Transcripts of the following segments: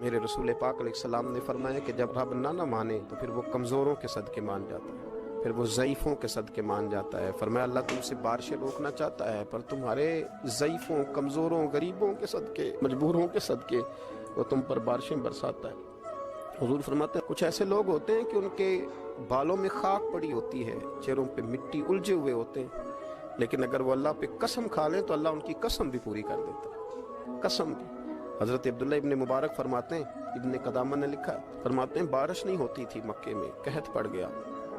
میرے رسول پاک علیہ السلام نے فرمایا کہ جب رب نہ مانے تو پھر وہ کمزوروں کے صدقے مان جاتا ہے، پھر وہ ضعیفوں کے صدقے مان جاتا ہے۔ فرمایا اللہ تم سے بارشیں روکنا چاہتا ہے، پر تمہارے ضعیفوں، کمزوروں، غریبوں کے صدقے، مجبوروں کے صدقے وہ تم پر بارشیں برساتا ہے۔ حضور فرماتے ہیں کچھ ایسے لوگ ہوتے ہیں کہ ان کے بالوں میں خاک پڑی ہوتی ہے، چہروں پہ مٹی الجھے ہوئے ہوتے ہیں، لیکن اگر وہ اللہ پہ قسم کھا لیں تو اللہ ان کی قسم بھی پوری کر دیتا ہے، قسم بھی۔ حضرت عبداللہ ابن مبارک فرماتے ہیں، ابن قدامہ نے لکھا ہے، فرماتے ہیں بارش نہیں ہوتی تھی مکے میں، قحط پڑ گیا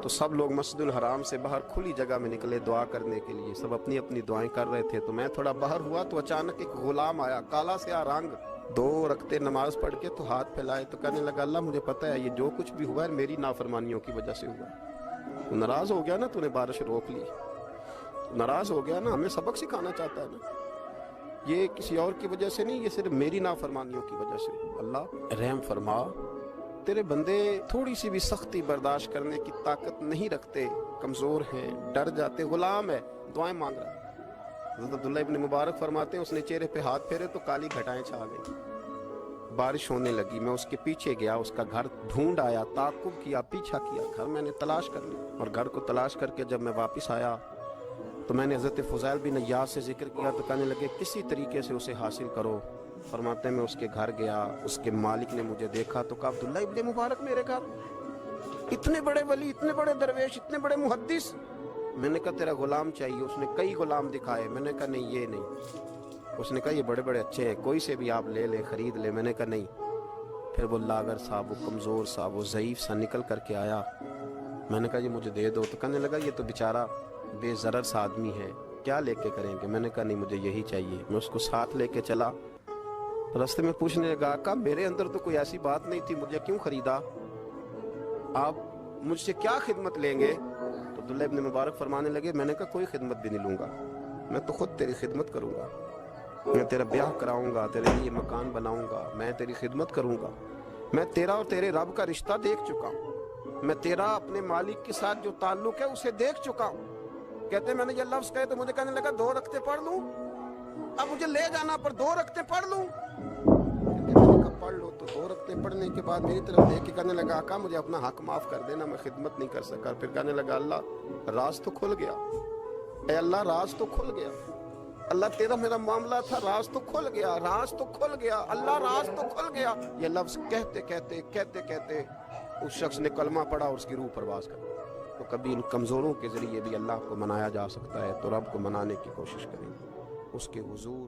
تو سب لوگ مسجد الحرام سے باہر کھلی جگہ میں نکلے دعا کرنے کے لیے، سب اپنی اپنی دعائیں کر رہے تھے، تو میں تھوڑا باہر ہوا تو اچانک ایک غلام آیا، کالا سیاہ رنگ، 2 رکعتیں نماز پڑھ کے تو ہاتھ پھیلائے تو کہنے لگا اللہ مجھے پتہ ہے یہ جو کچھ بھی ہوا ہے میری نافرمانیوں کی وجہ سے ہوا ہے۔ تو ناراض ہو گیا نا، تو نے بارش روک لی، ناراض ہو گیا نا، ہمیں سبق سکھانا چاہتا ہے نا، یہ کسی اور کی وجہ سے نہیں، یہ صرف میری نافرمانیوں کی وجہ سے۔ اللہ رحم فرما، تیرے بندے تھوڑی سی بھی سختی برداشت کرنے کی طاقت نہیں رکھتے، کمزور ہیں، ڈر جاتے، غلام ہے، دعائیں مانگ رہا ہے۔ حضرت عبداللہ ابن مبارک فرماتے ہیں اس نے چہرے پہ ہاتھ پھیرے تو کالی گھٹائیں چھا گئی، بارش ہونے لگی، میں اس کے پیچھے گیا، اس کا گھر ڈھونڈ آیا، تعاقب کیا، پیچھا کیا، گھر میں نے تلاش کر لی، اور گھر کو تلاش کر کے جب میں واپس آیا تو میں نے حضرت فضیل بن عیاض سے ذکر کیا تو کہنے لگے کسی طریقے سے اسے حاصل کرو۔ فرماتے ہیں میں اس کے گھر گیا، اس کے مالک نے مجھے دیکھا تو کہا عبداللہ ابن مبارک میرے گھر، اتنے بڑے ولی، اتنے بڑے درویش، اتنے بڑے محدث۔ میں نے کہا تیرا غلام چاہیے، اس نے کئی غلام دکھائے، میں نے کہا نہیں یہ نہیں، اس نے کہا یہ بڑے بڑے اچھے ہیں، کوئی سے بھی آپ لے لیں، خرید لیں، میں نے کہا نہیں۔ پھر وہ لاغر سا، وہ کمزور سا، وہ ضعیف سا نکل کر کے آیا، میں نے کہا یہ مجھے دے دو، تو کہنے لگا یہ تو بیچارہ بے ضرر سا آدمی ہے، کیا لے کے کریں گے؟ میں نے کہا نہیں مجھے یہی چاہیے۔ میں اس کو ساتھ لے کے چلا، راستے میں پوچھنے لگا آقا میرے اندر تو کوئی ایسی بات نہیں تھی، مجھے کیوں خریدا؟ آپ مجھ سے کیا خدمت لیں گے؟ تو عبداللہ ابن مبارک فرمانے لگے میں نے کہا کوئی خدمت بھی نہیں لوں گا، میں تو خود تیری خدمت کروں گا، میں تیرا بیاہ کراؤں گا، تیرے لیے مکان بناؤں گا، میں تیری خدمت کروں گا، میں تیرا اور تیرے رب کا رشتہ دیکھ چکا ہوں، میں تیرا اپنے مالک کے ساتھ جو تعلق ہے اسے دیکھ چکا ہوں۔ کہتے ہیں میں نے یہ لفظ کہے تو مجھے کہنے لگا 2 رکعتیں پڑھ لوں، اب مجھے لے جانا پر 2 رکعتیں پڑھ لوں، پڑھ لو۔ تو 2 رکعتیں پڑھنے کے بعد میری طرف دیکھ کے کہنے لگا آقا مجھے اپنا حق معاف کر دینا، میں خدمت نہیں کر سکا۔ پھر کہنے لگا اللہ راز تو کھل گیا، اے اللہ راز تو کھل گیا، اللہ تیرا میرا معاملہ تھا، راز تو کھل گیا، راز تو کھل گیا، اللہ راز تو کھل گیا۔ یہ لفظ کہتے کہتے کہتے کہتے اس شخص نے کلمہ پڑھا اور اس کی روح پرواز کر۔ تو کبھی ان کمزوروں کے ذریعے بھی اللہ کو منایا جا سکتا ہے، تو رب کو منانے کی کوشش کریں، اس کے حضور